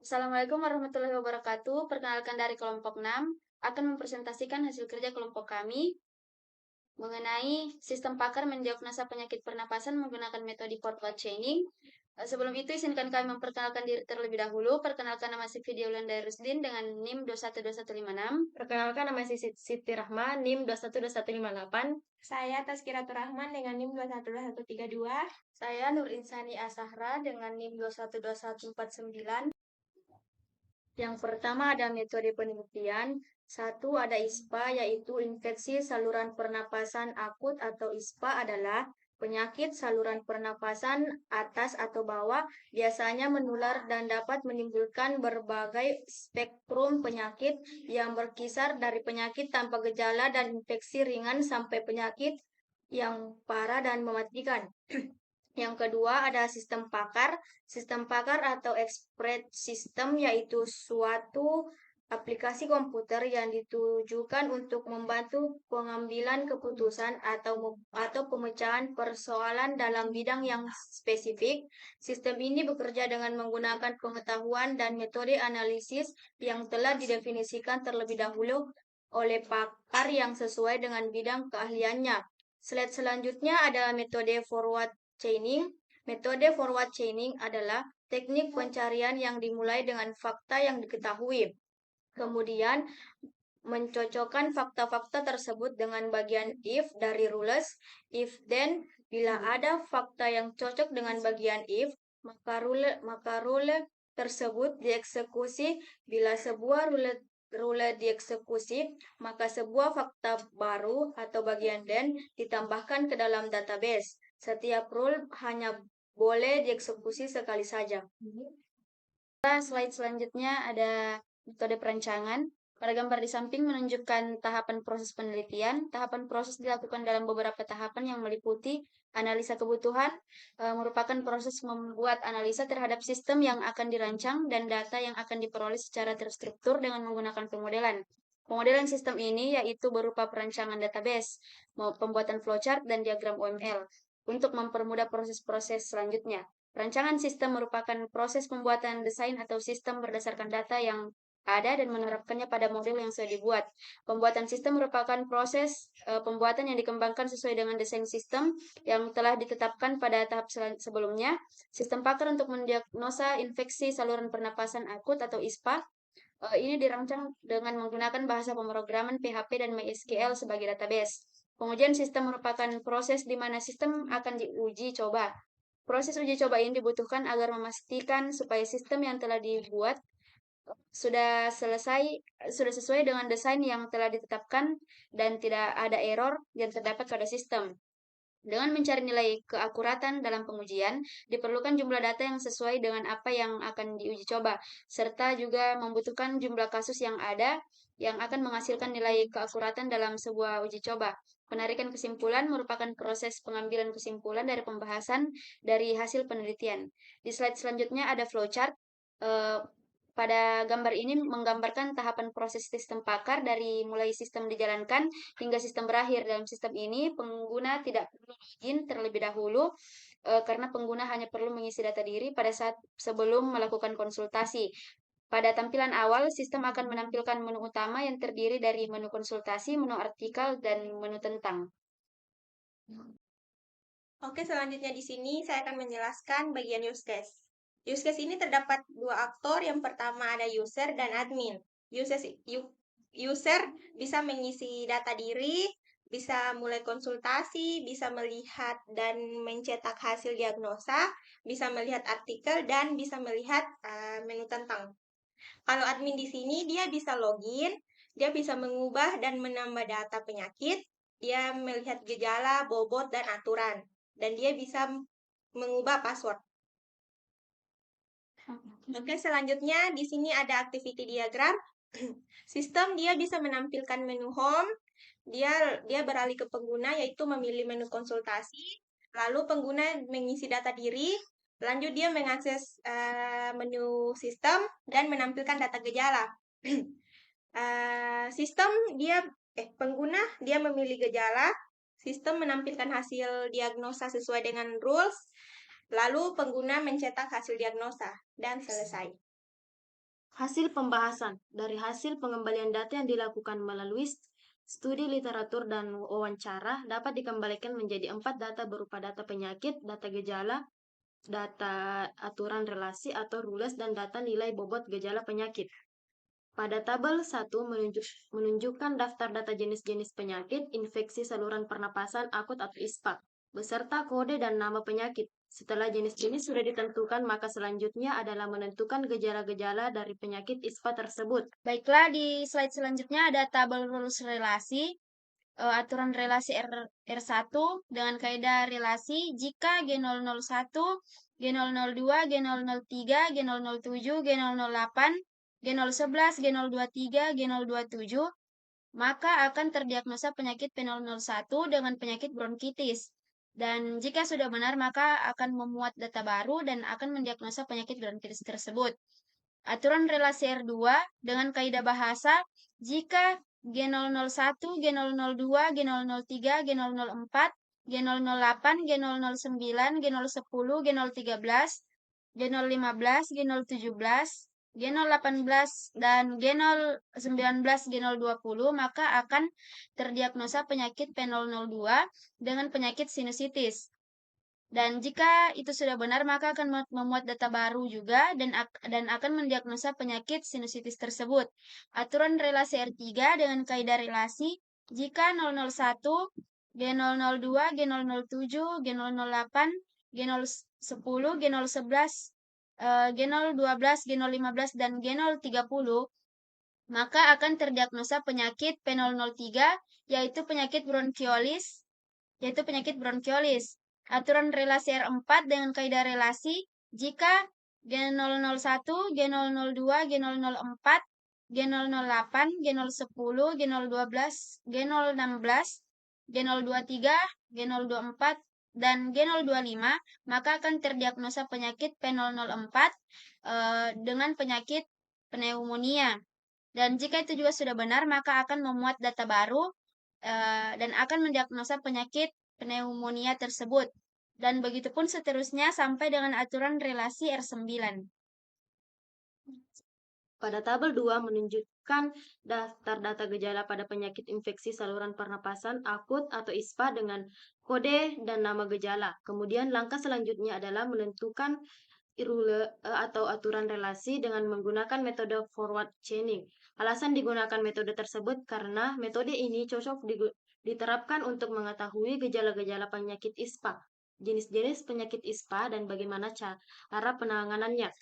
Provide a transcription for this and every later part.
Assalamualaikum warahmatullahi wabarakatuh. Perkenalkan dari kelompok 6 akan mempresentasikan hasil kerja kelompok kami mengenai sistem pakar mendiagnosa penyakit pernapasan menggunakan metode forward chaining. Sebelum itu izinkan kami memperkenalkan diri terlebih dahulu. Perkenalkan nama saya Fidiaulianda Rusdin dengan NIM 212156. Perkenalkan, nama saya Siti Rahma, NIM 212158. Saya Tazkiratur Rahman dengan NIM 212132. Saya Nur Insani Asahra dengan NIM 212149. Yang pertama ada metode penelitian. Satu ada ISPA, yaitu infeksi saluran pernapasan akut atau ISPA adalah penyakit saluran pernapasan atas atau bawah, biasanya menular dan dapat menimbulkan berbagai spektrum penyakit yang berkisar dari penyakit tanpa gejala dan infeksi ringan sampai penyakit yang parah dan mematikan. Yang kedua ada sistem pakar. Sistem pakar atau expert system yaitu suatu aplikasi komputer yang ditujukan untuk membantu pengambilan keputusan atau pemecahan persoalan dalam bidang yang spesifik. Sistem ini bekerja dengan menggunakan pengetahuan dan metode analisis yang telah didefinisikan terlebih dahulu oleh pakar yang sesuai dengan bidang keahliannya. Slide selanjutnya ada metode forward chaining. Metode forward chaining adalah teknik pencarian yang dimulai dengan fakta yang diketahui. Kemudian mencocokkan fakta-fakta tersebut dengan bagian if dari rules. If then, bila ada fakta yang cocok dengan bagian if, maka rule tersebut dieksekusi. Bila sebuah rule dieksekusi, maka sebuah fakta baru atau bagian then ditambahkan ke dalam database. Setiap rule hanya boleh dieksekusi sekali saja. Slide selanjutnya ada metode perancangan. Pada gambar di samping menunjukkan tahapan proses penelitian. Tahapan proses dilakukan dalam beberapa tahapan yang meliputi analisa kebutuhan, merupakan proses membuat analisa terhadap sistem yang akan dirancang dan data yang akan diperoleh secara terstruktur dengan menggunakan pemodelan. Pemodelan sistem ini yaitu berupa perancangan database, pembuatan flowchart, dan diagram OML untuk mempermudah proses-proses selanjutnya. Rancangan sistem merupakan proses pembuatan desain atau sistem berdasarkan data yang ada dan menerapkannya pada model yang sudah dibuat. Pembuatan sistem merupakan proses pembuatan yang dikembangkan sesuai dengan desain sistem yang telah ditetapkan pada tahap sebelumnya. Sistem pakar untuk mendiagnosa infeksi saluran pernapasan akut atau ISPA. Ini dirancang dengan menggunakan bahasa pemrograman PHP dan MySQL sebagai database. Pengujian sistem merupakan proses di mana sistem akan diuji coba. Proses uji coba ini dibutuhkan agar memastikan supaya sistem yang telah dibuat sudah sesuai dengan desain yang telah ditetapkan dan tidak ada error yang terdapat pada sistem. Dengan mencari nilai keakuratan dalam pengujian, diperlukan jumlah data yang sesuai dengan apa yang akan diuji coba, serta juga membutuhkan jumlah kasus yang ada yang akan menghasilkan nilai keakuratan dalam sebuah uji coba. Penarikan kesimpulan merupakan proses pengambilan kesimpulan dari pembahasan dari hasil penelitian. Di slide selanjutnya ada flowchart. Pada gambar ini menggambarkan tahapan proses sistem pakar dari mulai sistem dijalankan hingga sistem berakhir. Dalam sistem ini, pengguna tidak perlu login terlebih dahulu karena pengguna hanya perlu mengisi data diri pada saat sebelum melakukan konsultasi. Pada tampilan awal, sistem akan menampilkan menu utama yang terdiri dari menu konsultasi, menu artikel, dan menu tentang. Oke, selanjutnya di sini saya akan menjelaskan bagian use case. Use case ini terdapat dua aktor. Yang pertama ada user dan admin. User bisa mengisi data diri, bisa mulai konsultasi, bisa melihat dan mencetak hasil diagnosa, bisa melihat artikel, dan bisa melihat menu tentang. Kalau admin di sini dia bisa login, dia bisa mengubah dan menambah data penyakit, dia melihat gejala, bobot, dan aturan, dan dia bisa mengubah password. Oke, selanjutnya di sini ada activity diagram. Sistem dia bisa menampilkan menu home, dia beralih ke pengguna yaitu memilih menu konsultasi, lalu pengguna mengisi data diri, lanjut dia mengakses menu sistem dan menampilkan data gejala. Pengguna dia memilih gejala, sistem menampilkan hasil diagnosa sesuai dengan rules, lalu pengguna mencetak hasil diagnosa dan selesai. Hasil pembahasan. Dari hasil pengembalian data yang dilakukan melalui studi literatur dan wawancara dapat dikembalikan menjadi 4 data berupa data penyakit, data gejala, data aturan relasi atau rules, dan data nilai bobot gejala penyakit. Pada tabel 1 menunjukkan daftar data jenis-jenis penyakit, infeksi saluran pernapasan akut atau ISPA, beserta kode dan nama penyakit. Setelah jenis-jenis sudah ditentukan, maka selanjutnya adalah menentukan gejala-gejala dari penyakit ISPA tersebut. Baiklah, di slide selanjutnya ada tabel rules relasi, aturan relasi R1 dengan kaidah relasi jika G001, G002, G003, G007, G008, G011, G023, G027, maka akan terdiagnosa penyakit P001 dengan penyakit bronkitis. Dan jika sudah benar, maka akan memuat data baru dan akan mendiagnosa penyakit bronkitis tersebut. Aturan relasi R2 dengan kaidah bahasa jika G001, G002, G003, G004, G008, G009, G010, G013, G015, G017, G018, dan G019, G020, maka akan terdiagnosa penyakit P002 dengan penyakit sinusitis. Dan jika itu sudah benar, maka akan memuat data baru juga dan akan mendiagnosa penyakit sinusitis tersebut. Aturan relasi R3 dengan kaidah relasi jika 001, G002, G007, G008, G010, G011, G012, G015, dan G030, maka akan terdiagnosa penyakit P003, yaitu penyakit bronkiolitis. Aturan relasi R4 dengan kaidah relasi jika G001, G002, G004, G008, G010, G012, G016, G023, G024, dan G025, maka akan terdiagnosa penyakit P004 dengan penyakit pneumonia. Dan jika itu juga sudah benar, maka akan memuat data baru dan akan mendiagnosa penyakit pneumonia tersebut. Dan begitu pun seterusnya sampai dengan aturan relasi R9. Pada tabel 2 menunjukkan daftar data gejala pada penyakit infeksi saluran pernapasan akut atau ISPA dengan kode dan nama gejala. Kemudian langkah selanjutnya adalah menentukan rule atau aturan relasi dengan menggunakan metode forward chaining. Alasan digunakan metode tersebut karena metode ini cocok diterapkan untuk mengetahui gejala-gejala penyakit ISPA, jenis-jenis penyakit ISPA, dan bagaimana cara penanganannya.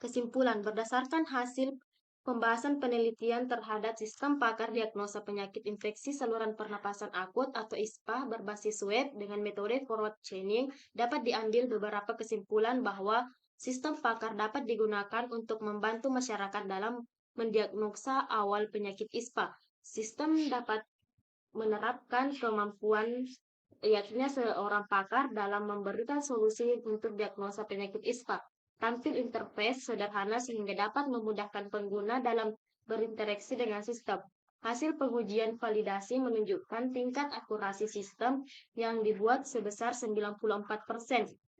Kesimpulan, berdasarkan hasil pembahasan penelitian terhadap sistem pakar diagnosa penyakit infeksi saluran pernapasan akut atau ISPA berbasis web dengan metode forward chaining, dapat diambil beberapa kesimpulan bahwa sistem pakar dapat digunakan untuk membantu masyarakat dalam mendiagnosa awal penyakit ISPA. Sistem dapat menerapkan kemampuan yakni seorang pakar dalam memberikan solusi untuk diagnosa penyakit ISPA. Tampil interface sederhana sehingga dapat memudahkan pengguna dalam berinteraksi dengan sistem. Hasil pengujian validasi menunjukkan tingkat akurasi sistem yang dibuat sebesar 94%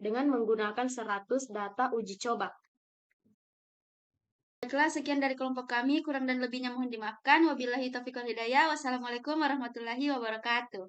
dengan menggunakan 100 data uji coba. Baiklah, sekian dari kelompok kami. Kurang dan lebihnya mohon dimaafkan. Wabillahi taufiq wal hidayah. Wassalamualaikum warahmatullahi wabarakatuh.